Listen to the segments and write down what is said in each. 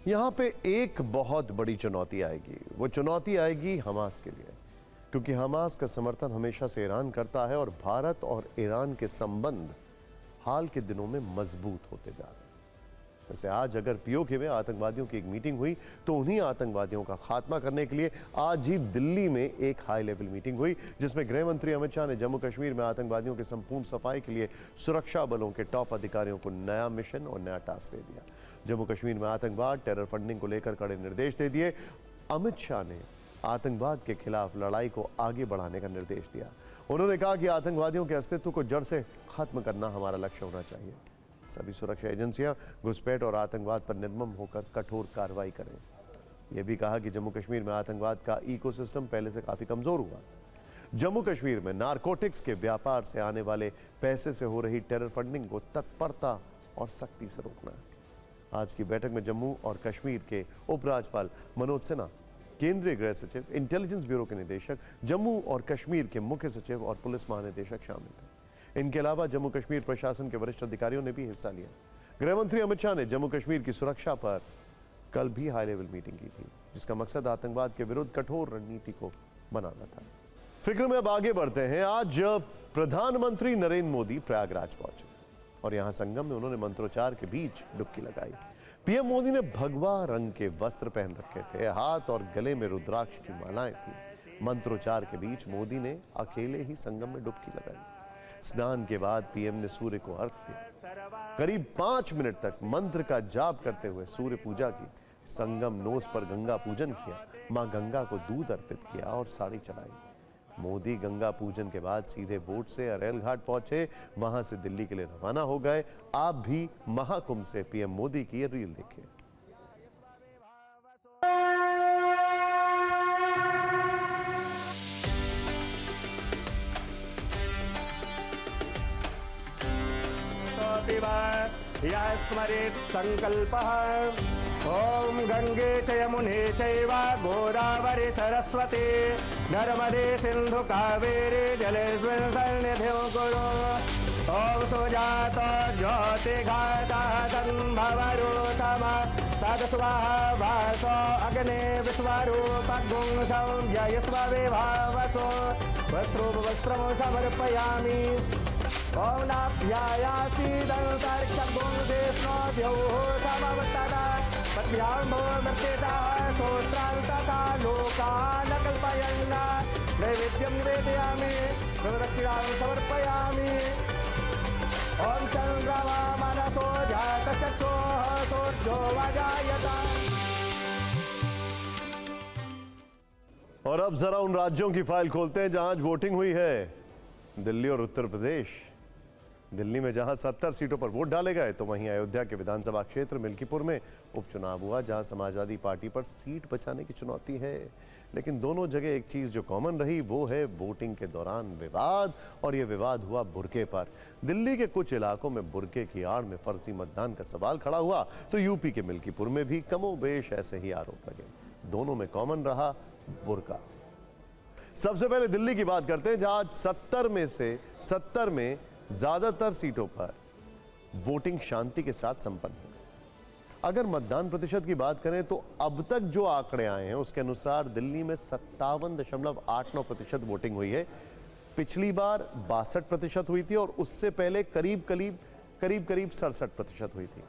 यहाँ पे एक बहुत बड़ी चुनौती आएगी। वो चुनौती आएगी हमास के लिए, क्योंकि हमास का समर्थन हमेशा से ईरान करता है और भारत और ईरान के संबंध हाल के दिनों में मजबूत होते जा रहे हैं। वैसे आज अगर पीओके में आतंकवादियों की एक मीटिंग हुई तो उन्हीं आतंकवादियों का खात्मा करने के लिए आज ही दिल्ली में एक हाई लेवल मीटिंग हुई, जिसमें गृह मंत्री अमित शाह ने जम्मू कश्मीर में आतंकवादियों की संपूर्ण सफाई के लिए सुरक्षा बलों के टॉप अधिकारियों को नया मिशन और नया टास्क दे दिया। जम्मू कश्मीर में आतंकवाद, टेरर फंडिंग को लेकर कड़े निर्देश दे दिए। अमित शाह ने आतंकवाद के खिलाफ लड़ाई को आगे बढ़ाने का निर्देश दिया। उन्होंने कहा कि आतंकवादियों के अस्तित्व को जड़ से खत्म करना हमारा लक्ष्य होना चाहिए। सभी सुरक्षा एजेंसियां घुसपैठ और आतंकवाद पर निर्मम होकर कठोर कार्रवाई करें। यह भी कहा कि जम्मू कश्मीर में आतंकवाद का इकोसिस्टम पहले से काफी कमजोर हुआ। जम्मू कश्मीर में नारकोटिक्स के व्यापार से आने वाले पैसे से हो रही टेरर फंडिंग को तत्परता और सख्ती से रोकना है। आज की बैठक में जम्मू और कश्मीर के उपराज्यपाल मनोज सिन्हा, केंद्रीय गृह सचिव, इंटेलिजेंस ब्यूरो के निदेशक, जम्मू और कश्मीर के मुख्य सचिव और पुलिस महानिदेशक शामिल थे। इनके अलावा जम्मू कश्मीर प्रशासन के वरिष्ठ अधिकारियों ने भी हिस्सा लिया। गृह मंत्री अमित शाह ने जम्मू कश्मीर की सुरक्षा पर कल भी हाई लेवल मीटिंग की थी, जिसका मकसद आतंकवाद के विरुद्ध कठोर रणनीति को बनाना था। फिक्र में अब आगे बढ़ते हैं। आज प्रधानमंत्री नरेंद्र मोदी प्रयागराज पहुंचे और यहां संगम में उन्होंने मंत्रोच्चार के बीच डुबकी लगाई। पीएम मोदी ने भगवा रंग के वस्त्र पहन रखे थे, हाथ और गले में रुद्राक्ष की मालाएं थी। मंत्रोच्चार के बीच मोदी ने अकेले ही संगम में डुबकी लगाई। स्नान के बाद पीएम ने सूर्य को अर्घ्य दिया। करीब 5 मिनट तक मंत्र का जाप करते हुए सूर्य पूजा की। संगम नोस पर गंगा पूजन किया, मां गंगा को दूध अर्पित किया और साड़ी चढ़ाई। मोदी गंगा पूजन के बाद सीधे बोट से अरेल घाट पहुंचे, वहां से दिल्ली के लिए रवाना हो गए। आप भी महाकुंभ से पीएम मोदी की ये रील देखिए। यः स्मरेत् संकल्पः ओम गंगे च यमुने चैव गोदावरी सरस्वती नर्मदे सिंधु कावेरी जलेस्मिन् सन्निधिं कुरु। ओम सुजात ज्योतिघातः सम्भवरूतमः तत्स्वाहा भासो अग्ने विश्वरूपगुं संजयस्व विभावसो वस्त्रोपवस्त्रं समर्पयामि। ओम नाभ्यायासी दन्तर्क्षगुं देशोऽभ्यो समवतदा पद्भ्याम्भो मर्त्यता सोत्रान्तता लोकानकल्पयन् नैवेद्यं निवेदयामि दक्षिणां समर्पयामि। ओम चन्द्रमा मनसो जातचक्षुः सूर्यो वजायत। और अब जरा उन राज्यों की फाइल खोलते हैं जहां आज वोटिंग हुई है। दिल्ली और उत्तर प्रदेश। दिल्ली में जहां 70 सीटों पर वोट डाले गए, तो वहीं अयोध्या के विधानसभा क्षेत्र मिल्कीपुर में उपचुनाव हुआ, जहां समाजवादी पार्टी पर सीट बचाने की चुनौती है। लेकिन दोनों जगह एक चीज जो कॉमन रही वो है वोटिंग के दौरान विवाद, और यह विवाद हुआ बुर्के पर। दिल्ली के कुछ इलाकों में बुर्के की आड़ में फर्जी मतदान का सवाल खड़ा हुआ, तो यूपी के मिल्कीपुर में भी कमोबेश ऐसे ही आरोप लगे। दोनों में कॉमन रहा बुर्का। सबसे पहले दिल्ली की बात करते हैं, जहां 70 में ज्यादातर सीटों पर वोटिंग शांति के साथ संपन्न हो गई। अगर मतदान प्रतिशत की बात करें तो अब तक जो आंकड़े आए हैं उसके अनुसार दिल्ली में 57.89% वोटिंग हुई है। पिछली बार 62% हुई थी और उससे पहले करीब 67% हुई थी।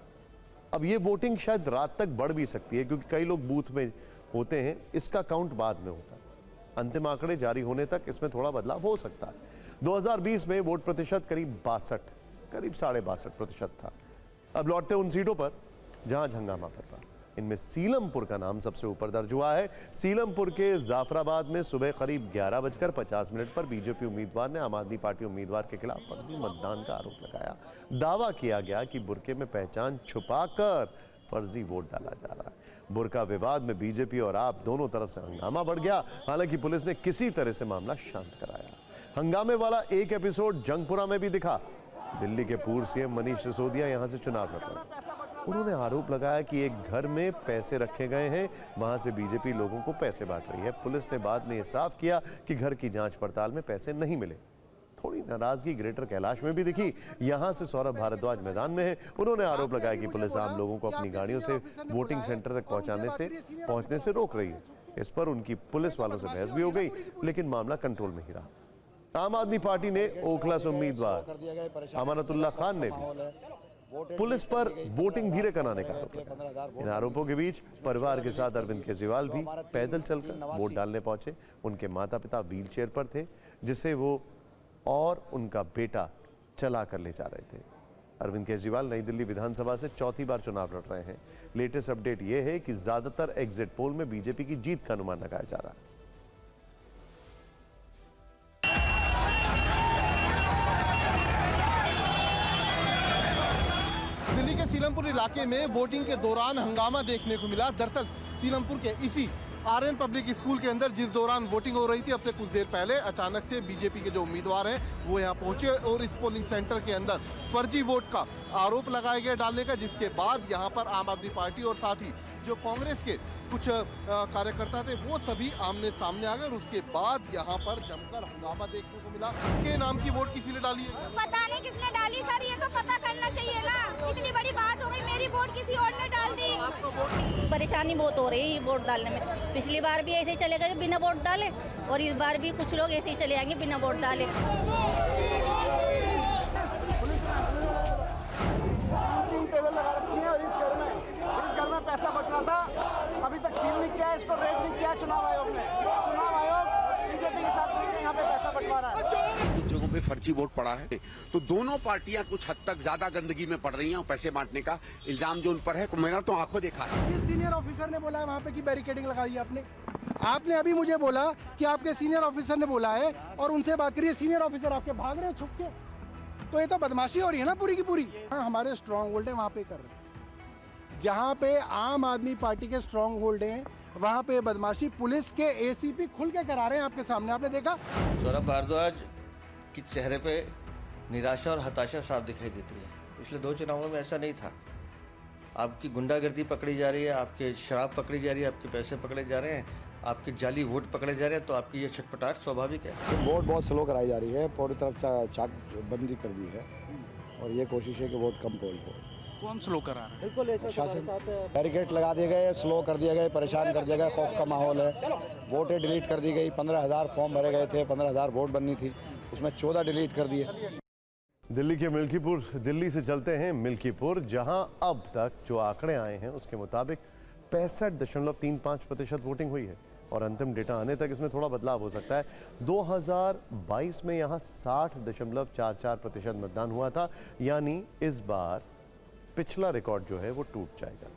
अब ये वोटिंग शायद रात तक बढ़ भी सकती है, क्योंकि कई लोग बूथ में होते हैं, इसका काउंट बाद में होता है। अंतिम आंकड़े जारी होने तक इसमें थोड़ा बदलाव हो सकता है। 2020 में वोट प्रतिशत करीब 62.5% था। अब लौटते उन सीटों पर जहां हंगामा करता। इनमें सीलमपुर का नाम सबसे ऊपर दर्ज हुआ है। सीलमपुर के जाफराबाद में सुबह करीब 11:50 पर बीजेपी उम्मीदवार ने आम आदमी पार्टी उम्मीदवार के खिलाफ फर्जी मतदान का आरोप लगाया। दावा किया गया कि बुर्के में पहचान छुपाकर फर्जी वोट डाला जा रहा है। बुर्का विवाद में बीजेपी और आप दोनों तरफ से हंगामा बढ़ गया। हालांकि पुलिस ने किसी तरह से मामला शांत कराया। हंगामे वाला एक एपिसोड जंगपुरा में भी दिखा। दिल्ली के पूर्व सीएम मनीष सिसोदिया यहां से चुनाव लड़ रहे हैं। उन्होंने आरोप लगाया कि एक घर में पैसे रखे गए हैं, वहां से बीजेपी लोगों को पैसे बांट रही है। पुलिस ने बाद में यह साफ किया कि घर की जांच पड़ताल में पैसे नहीं मिले। थोड़ी नाराजगी ग्रेटर कैलाश में भी दिखी। यहां से सौरभ भारद्वाज मैदान में है। उन्होंने आरोप लगाया कि पुलिस आम लोगों को अपनी गाड़ियों से वोटिंग सेंटर तक पहुंचने से रोक रही है। इस पर उनकी पुलिस वालों से बहस भी हो गई, लेकिन मामला कंट्रोल में ही रहा। आम आदमी पार्टी ने ओखला से उम्मीदवार अमानतुल्लाह खान ने भी पुलिस पर वोटिंग धीरे कराने का आरोप लगाया। इन आरोपों के बीच परिवार के साथ अरविंद केजरीवाल भी पैदल चलकर वोट डालने पहुंचे। उनके माता पिता व्हील चेयर पर थे, जिसे वो और उनका बेटा चला कर ले जा रहे थे। अरविंद केजरीवाल नई दिल्ली विधानसभा से चौथी बार चुनाव लड़ रहे हैं। लेटेस्ट अपडेट यह है कि ज्यादातर एग्जिट पोल में बीजेपी की जीत का अनुमान लगाया जा रहा है। दिल्ली के सीलमपुर इलाके में वोटिंग के दौरान हंगामा देखने को मिला। दरअसल सीलमपुर के इसी आरएन पब्लिक स्कूल के अंदर जिस दौरान वोटिंग हो रही थी, अब से कुछ देर पहले अचानक से बीजेपी के जो उम्मीदवार हैं वो यहाँ पहुंचे और इस पोलिंग सेंटर के अंदर फर्जी वोट का आरोप लगाया गया डालने का, जिसके बाद यहाँ पर आम आदमी पार्टी और साथ ही जो कांग्रेस के कुछ कार्यकर्ता थे वो सभी आमने सामने आ गए और उसके बाद यहाँ पर जमकर हंगामा देखने को मिला। के नाम की वोट किसी ने डाली है? पता नहीं किसने डाली सर, ये तो पता करना चाहिए ना। इतनी बड़ी बात हो गई, मेरी वोट किसी और ने डाल दी। परेशानी बहुत हो रही है वोट डालने में। पिछली बार भी ऐसे ही चले गए बिना वोट डाले, और इस बार भी कुछ लोग ऐसे ही चले आएंगे बिना वोट डाले। 3 टेबल लगा रखी है और इस घर में पैसा बटना था, अभी तक सील नहीं किया, इसको रेड नहीं किया चुनाव आयोग ने। चुनाव आयोग बीजेपी के साथ मिलकर यहाँ पे पैसा बंटवा रहा है। कुछ जगहों पे फर्जी वोट पड़ा है, तो दोनों पार्टियां कुछ हद तक ज्यादा गंदगी में पड़ रही हैं और पैसे बांटने का इल्जाम जो उन पर है, मेरा तो आंखों देखा है। किस सीनियर ऑफिसर ने बोला है वहाँ पे कि बैरिकेडिंग लगाई आपने? आपने अभी मुझे बोला कि आपके सीनियर ऑफिसर ने बोला है और उनसे बात करिए। सीनियर ऑफिसर आपके भाग रहे हैं छुप के, तो ये तो बदमाशी हो रही है ना पूरी की पूरी। हमारे स्ट्रांग होल्ड है वहाँ पे कर रहे हैं, जहाँ पे आम आदमी पार्टी के स्ट्रांग होल्ड हैं वहाँ पे बदमाशी पुलिस के एसीपी खुल के करा रहे हैं आपके सामने। आपने देखा सौरभ भारद्वाज के चेहरे पे निराशा और हताशा साफ दिखाई देती है। पिछले 2 चुनावों में ऐसा नहीं था। आपकी गुंडागर्दी पकड़ी जा रही है, आपके शराब पकड़ी जा रही है, आपके पैसे पकड़े जा रहे हैं, आपके जाली वोट पकड़े जा रहे हैं, तो आपकी ये छटपटाहट स्वाभाविक है। वोट बहुत स्लो कराई जा रही है, पूरी तरफ चाक बंदी कर दी है और ये कोशिश है कि वोट कम पोल हो। कौन स्लो करा रहा है? शासन बैरिकेड लगा दिए गए, स्लो कर दिया गया, परेशान कर दिया गया, खौफ का माहौल है। वोटें डिलीट कर दी गई। 15,000 फॉर्म भरे गए थे, 15,000 वोट बननी थी, उसमें 14 डिलीट कर दिए। दिल्ली के मिल्कीपुर, दिल्ली से चलते हैं मिल्कीपुर, जहां अब तक जो आंकड़े आए हैं उसके मुताबिक 65.35% वोटिंग हुई है और अंतिम डेटा आने तक इसमें थोड़ा बदलाव हो सकता है। 2022 में यहां 60.44% मतदान हुआ था, यानी इस बार पिछला रिकॉर्ड जो है वो टूट जाएगा।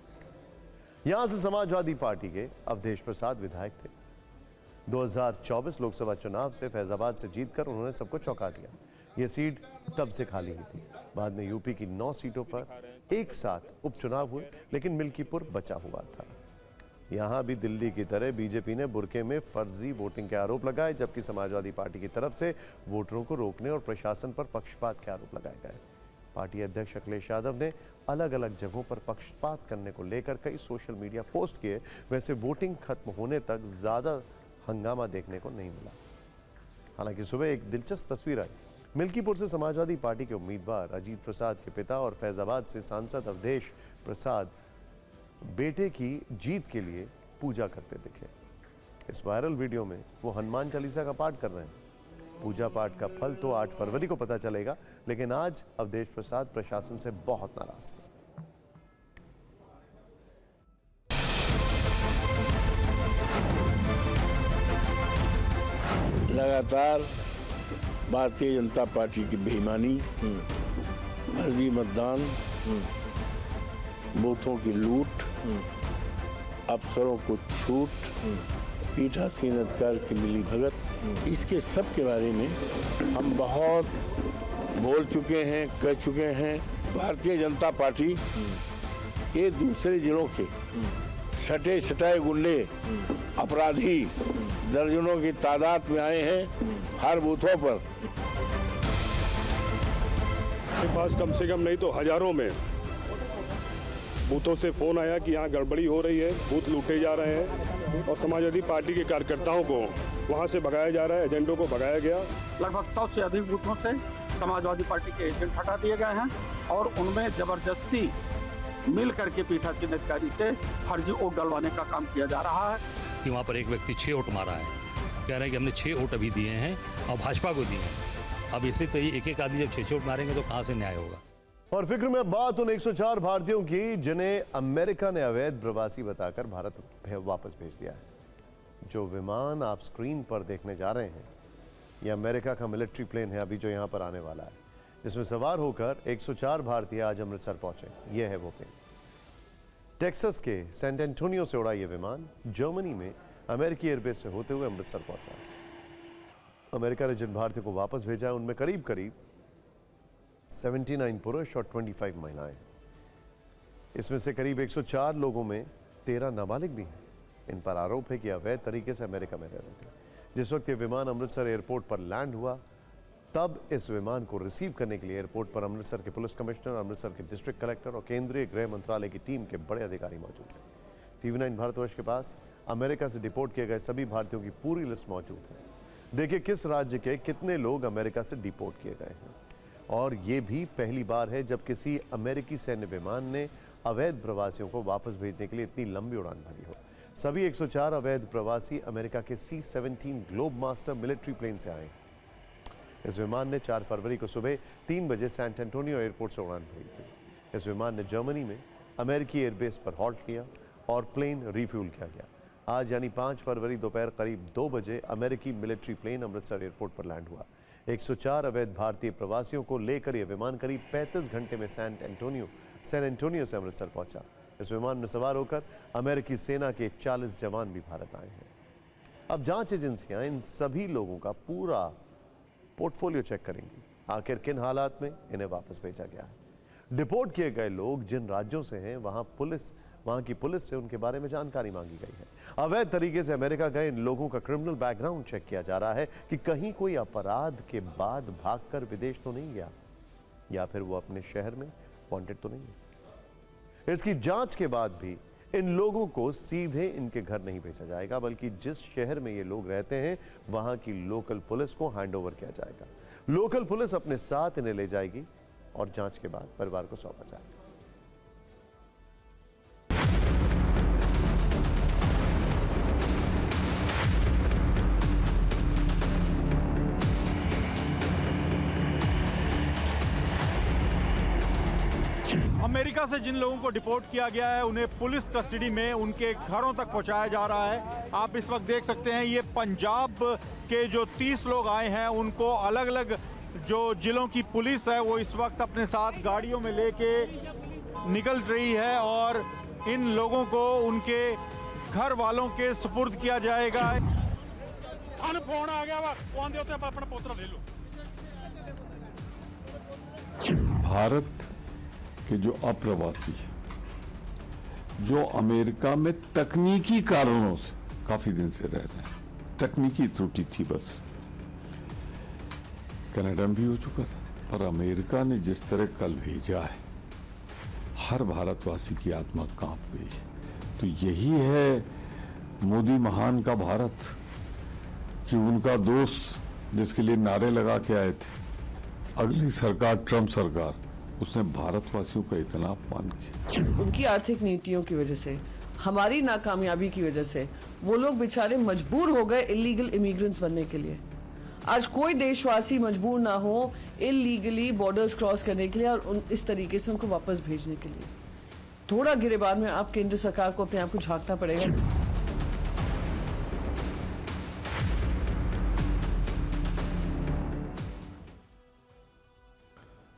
यहां से समाजवादी पार्टी के अवधेश प्रसाद विधायक थे। 2024 लोकसभा चुनाव से फैजाबाद से जीतकर उन्होंने सबको चौंका दिया। यह सीट तब से खाली ही थी। बाद में यूपी की 9 सीटों पर एक साथ उपचुनाव हुए, लेकिन मिल्कीपुर बचा हुआ था। यहां भी दिल्ली की तरह बीजेपी ने बुरके में फर्जी वोटिंग के आरोप लगाए, जबकि समाजवादी पार्टी की तरफ से वोटरों को रोकने और प्रशासन पर पक्षपात के आरोप लगाए गए। पार्टी अध्यक्ष अखिलेश यादव ने अलग अलग जगहों पर पक्षपात करने को लेकर कई सोशल मीडिया पोस्ट किए। वैसे वोटिंग खत्म होने तक ज्यादा हंगामा देखने को नहीं मिला। हालांकि सुबह एक दिलचस्प तस्वीर आई। मिल्कीपुर से समाजवादी पार्टी के उम्मीदवार अजीत प्रसाद के पिता और फैजाबाद से सांसद अवधेश प्रसाद बेटे की जीत के लिए पूजा करते दिखे। इस वायरल वीडियो में वो हनुमान चालीसा का पाठ कर रहे हैं। पूजा पाठ का फल तो 8 फरवरी को पता चलेगा, लेकिन आज अवधेश प्रसाद प्रशासन से बहुत नाराज थे। लगातार भारतीय जनता पार्टी की बेईमानी, फर्जी मतदान, बूथों की लूट, अफसरों को छूट, पीठासीन अधिकार की मिली भगत, इसके सब के बारे में हम बहुत बोल चुके हैं, कह चुके हैं। भारतीय जनता पार्टी ये दूसरे जिलों के सटे सटाए गुंडे, अपराधी दर्जनों की तादाद में आए हैं हर बूथों पर। के पास कम से कम नहीं तो हजारों में बूथों से फ़ोन आया कि यहाँ गड़बड़ी हो रही है, बूथ लूटे जा रहे हैं और समाजवादी पार्टी के कार्यकर्ताओं को वहाँ से भगाया जा रहा है, एजेंटों को भगाया गया। लगभग 100 से अधिक बूथों से समाजवादी पार्टी के एजेंट हटा दिए गए हैं और उनमें जबरदस्ती मिल करके पीठासीन अधिकारी से फर्जी वोट डलवाने का काम किया जा रहा है। कि वहाँ पर एक व्यक्ति 6 वोट मारा है, कह रहे हैं कि हमने 6 वोट अभी दिए हैं और भाजपा को दिए हैं। अब इसी तो एक एक आदमी जब 6 वोट मारेंगे तो कहाँ से न्याय होगा। और फिक्र में बात उन 104 भारतीयों की जिन्हें अमेरिका ने अवैध प्रवासी बताकर भारत वापस भेज दिया है। जो विमान आप स्क्रीन पर देखने जा रहे हैं यह अमेरिका का मिलिट्री प्लेन है अभी जो यहाँ पर आने वाला है, जिसमें सवार होकर 104 भारतीय आज अमृतसर पहुंचे। यह है वो प्लेन। टेक्सास के सैन एंटोनियो से उड़ा यह विमान जर्मनी में अमेरिकी एयरबेस से होते हुए अमृतसर पहुंचा। अमेरिका ने जिन भारतीयों को वापस भेजा है उनमें करीब करीब 79 पुरुष और 25 महिलाएं। इसमें से करीब 104 लोगों में 13 नाबालिग भी हैं। इन पर आरोप है कि अवैध तरीके से अमेरिका में रह रहे थे। जिस वक्त ये विमान अमृतसर एयरपोर्ट पर लैंड हुआ तब इस विमान को रिसीव करने के लिए एयरपोर्ट पर अमृतसर के पुलिस कमिश्नर, अमृतसर के डिस्ट्रिक्ट कलेक्टर और केंद्रीय गृह मंत्रालय की टीम के बड़े अधिकारी मौजूद थे। TV9 भारतवर्ष के पास अमेरिका से डिपोर्ट किए गए सभी भारतीयों की पूरी लिस्ट मौजूद है। देखिए किस राज्य के कितने लोग अमेरिका से डिपोर्ट किए गए हैं। और ये भी पहली बार है जब किसी अमेरिकी सैन्य विमान ने अवैध प्रवासियों को वापस भेजने के लिए इतनी लंबी उड़ान भरी हो। सभी 104 अवैध प्रवासी अमेरिका के C-17 globe master military plane से आए। इस विमान ने 4 फरवरी को सुबह 3 बजे सैन एंटोनियो एयरपोर्ट से उड़ान भरी थी। इस विमान ने जर्मनी में अमेरिकी एयरबेस पर हॉल्ट लिया और प्लेन रिफ्यूल किया गया। आज यानी 5 फरवरी दोपहर करीब 2 बजे अमेरिकी मिलिट्री प्लेन अमृतसर एयरपोर्ट पर लैंड हुआ। 104 अवैध भारतीय प्रवासियों को लेकर यह विमान करीब 35 घंटे में सैन एंटोनियो से अमृतसर पहुंचा। इस विमान में सवार होकर अमेरिकी सेना के 40 जवान भी भारत आए हैं। अब जांच एजेंसियां इन सभी लोगों का पूरा पोर्टफोलियो चेक करेंगी, आखिर किन हालात में इन्हें वापस भेजा गया है। डिपोर्ट किए गए लोग जिन राज्यों से हैं वहां की पुलिस से उनके बारे में जानकारी मांगी गई है। अवैध तरीके से अमेरिका गए इन लोगों का क्रिमिनल बैकग्राउंड चेक किया जा रहा है कि कहीं कोई अपराध के बाद भागकर विदेश तो नहीं गया या फिर वो अपने शहर में वांटेड तो नहीं है। इसकी जांच के बाद भी इन लोगों को सीधे इनके घर नहीं भेजा जाएगा, बल्कि जिस शहर में ये लोग रहते हैं वहां की लोकल पुलिस को हैंडओवर किया जाएगा। लोकल पुलिस अपने साथ इन्हें ले जाएगी और जांच के बाद परिवार को सौंपा जाएगा। अमेरिका से जिन लोगों को डिपोर्ट किया गया है उन्हें पुलिस कस्टडी में उनके घरों तक पहुंचाया जा रहा है। आप इस वक्त देख सकते हैं ये पंजाब के जो 30 लोग आए हैं उनको अलग अलग जो जिलों की पुलिस है वो इस वक्त अपने साथ गाड़ियों में लेके निकल रही है और इन लोगों को उनके घर वालों के सुपुर्द किया जाएगा। फोन आ गया अपना पोतरा ले लो। भारत कि जो अप्रवासी जो अमेरिका में तकनीकी कारणों से काफी दिन से रह रहे हैं, तकनीकी त्रुटि थी बस, कनाडा में भी हो चुका था, पर अमेरिका ने जिस तरह कल भेजा है हर भारतवासी की आत्मा कांप गई है। तो यही है मोदी महान का भारत कि उनका दोस्त जिसके लिए नारे लगा के आए थे, अगली सरकार ट्रंप सरकार, उसने भारतवासियों का इतना अपमान किया। उनकी आर्थिक नीतियों की वजह से, हमारी नाकामयाबी की वजह से वो लोग बेचारे मजबूर हो गए इलीगल इमिग्रेंट्स बनने के लिए। आज कोई देशवासी मजबूर ना हो इलीगली बॉर्डर्स क्रॉस करने के लिए और इस तरीके से उनको वापस भेजने के लिए। थोड़ा गिरेबान में आप केंद्र सरकार को अपने आप को झांकना पड़ेगा।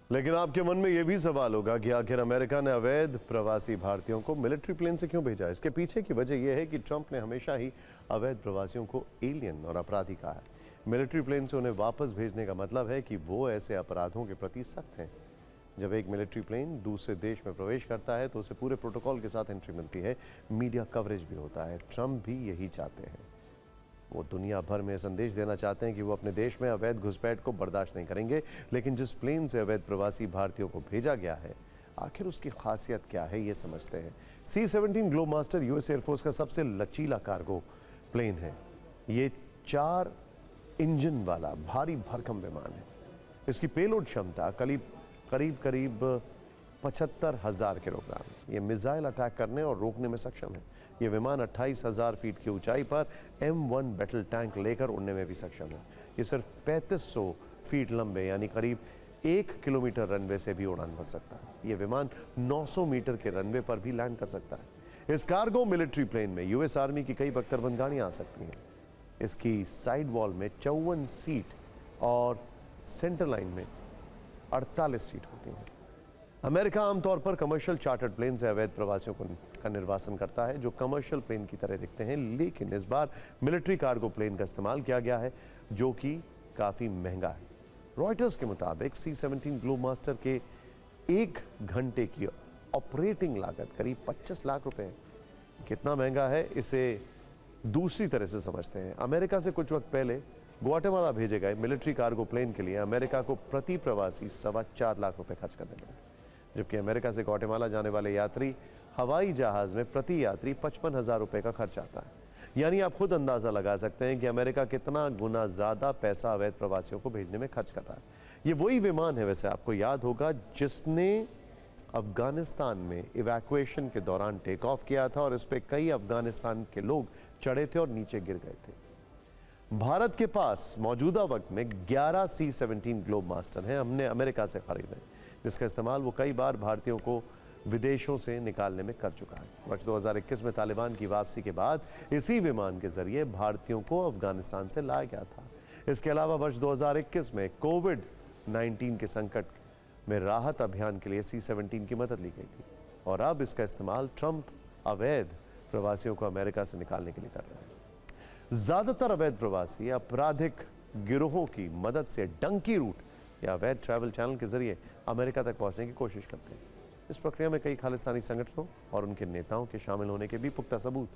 लेकिन आपके मन में यह भी सवाल होगा कि आखिर अमेरिका ने अवैध प्रवासी भारतीयों को मिलिट्री प्लेन से क्यों भेजा। इसके पीछे की वजह यह है कि ट्रंप ने हमेशा ही अवैध प्रवासियों को एलियन और अपराधी कहा है। मिलिट्री प्लेन से उन्हें वापस भेजने का मतलब है कि वो ऐसे अपराधों के प्रति सख्त हैं। जब एक मिलिट्री प्लेन दूसरे देश में प्रवेश करता है तो उसे पूरे प्रोटोकॉल के साथ एंट्री मिलती है, मीडिया कवरेज भी होता है। ट्रंप भी यही चाहते हैं। वो दुनिया भर में संदेश देना चाहते हैं कि वो अपने देश में अवैध घुसपैठ को बर्दाश्त नहीं करेंगे। लेकिन जिस प्लेन से अवैध प्रवासी भारतीयों को भेजा गया है, आखिर उसकी खासियत क्या है, ये समझते हैं। C-17 ग्लोबमास्टर यूएस एयरफोर्स का सबसे लचीला कार्गो प्लेन है। ये 4 इंजन वाला भारी भरकम विमान है। इसकी पेलोड क्षमता करीब 75,000 किलोग्राम। ये मिसाइल अटैक करने और रोकने में सक्षम है। ये विमान 28,000 फीट की ऊंचाई पर M1 बैटल टैंक लेकर उड़ने में भी सक्षम है। ये सिर्फ 3500 फीट लंबे यानी करीब 1 किलोमीटर रनवे से भी उड़ान भर सकता है। ये विमान 900 मीटर के रनवे पर भी लैंड कर सकता है। इस कार्गो मिलिट्री प्लेन में यूएस आर्मी की कई बख्तरबंद गाड़ियां आ सकती हैं। इसकी साइड वॉल में 54 सीट और सेंटर लाइन में 48 सीट होती हैं। अमेरिका आमतौर पर कमर्शियल चार्टर्ड प्लेन से अवैध प्रवासियों का निर्वासन करता है जो कमर्शियल प्लेन की तरह दिखते हैं, लेकिन इस बार मिलिट्री कार्गो प्लेन का इस्तेमाल किया गया है जो कि काफ़ी महंगा है। रॉयटर्स के मुताबिक C-17 ग्लोबमास्टर के 1 घंटे की ऑपरेटिंग लागत करीब 25 लाख रुपए है। कितना महंगा है इसे दूसरी तरह से समझते हैं। अमेरिका से कुछ वक्त पहले ग्वाटेमाला भेजे गए मिलिट्री कार्गो प्लेन के लिए अमेरिका को प्रति प्रवासी 4.25 लाख रुपए खर्च करने पड़े, जबकि अमेरिका से ग्वाटेमाला जाने वाले यात्री हवाई जहाज में प्रति यात्री 55,000 रुपए का खर्च आता है। यानी आप खुद अंदाजा लगा सकते हैं कि अमेरिका कितना गुना ज्यादा पैसा अवैध प्रवासियों को भेजने में खर्च कर रहा है। ये वही विमान है, वैसे आपको याद होगा, जिसने अफगानिस्तान में इवैक्यूएशन के दौरान टेक ऑफ किया था और इस पे कई अफगानिस्तान के लोग चढ़े थे और नीचे गिर गए थे। भारत के पास मौजूदा वक्त में 11 C-17 ग्लोबमास्टर हैं, हमने अमेरिका से खरीदे, जिसका इस्तेमाल वो कई बार भारतीयों को विदेशों से निकालने में कर चुका है। वर्ष 2021 में तालिबान की वापसी के बाद इसी विमान के जरिए भारतीयों को अफगानिस्तान से लाया गया था। इसके अलावा वर्ष 2021 में कोविड-19 के संकट में राहत अभियान के लिए C-17 की मदद ली गई थी और अब इसका इस्तेमाल ट्रंप अवैध प्रवासियों को अमेरिका से निकालने के लिए कर रहे हैं। ज्यादातर अवैध प्रवासी आपराधिक गिरोहों की मदद से डंकी रूट या अवैध ट्रैवल चैनल के जरिए अमेरिका तक पहुंचने की कोशिश करते हैं। इस प्रक्रिया में कई खालिस्तानी संगठनों और उनके नेताओं के शामिल होने के भी पुख्ता सबूत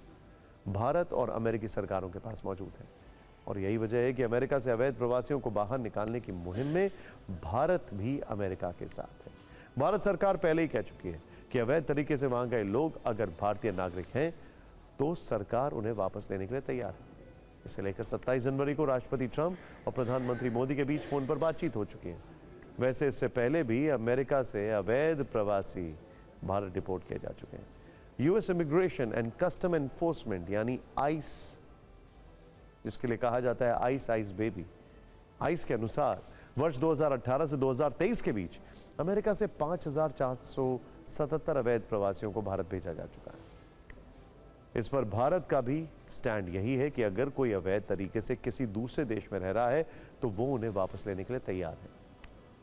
भारत और अमेरिकी सरकारों के पास मौजूद हैं और यही वजह है कि अमेरिका से अवैध प्रवासियों को बाहर निकालने की मुहिम में भारत भी अमेरिका के साथ है। भारत सरकार पहले ही कह चुकी है कि अवैध तरीके से वहां गए लोग अगर भारतीय नागरिक हैं तो सरकार उन्हें वापस लेने के लिए तैयार है। इसे लेकर 27 जनवरी को राष्ट्रपति ट्रंप और प्रधानमंत्री मोदी के बीच फोन पर बातचीत हो चुकी है। वैसे इससे पहले भी अमेरिका से अवैध प्रवासी भारत डिपोर्ट किए जा चुके हैं। US immigration and custom enforcement यानी आइस, जिसके लिए कहा जाता है आइस बेबी, आइस के अनुसार वर्ष 2018 से 2023 के बीच अमेरिका से 5,477 अवैध प्रवासियों को भारत भेजा जा चुका है। इस पर भारत का भी स्टैंड यही है कि अगर कोई अवैध तरीके से किसी दूसरे देश में रह रहा है तो वो उन्हें वापस लेने के लिए तैयार है।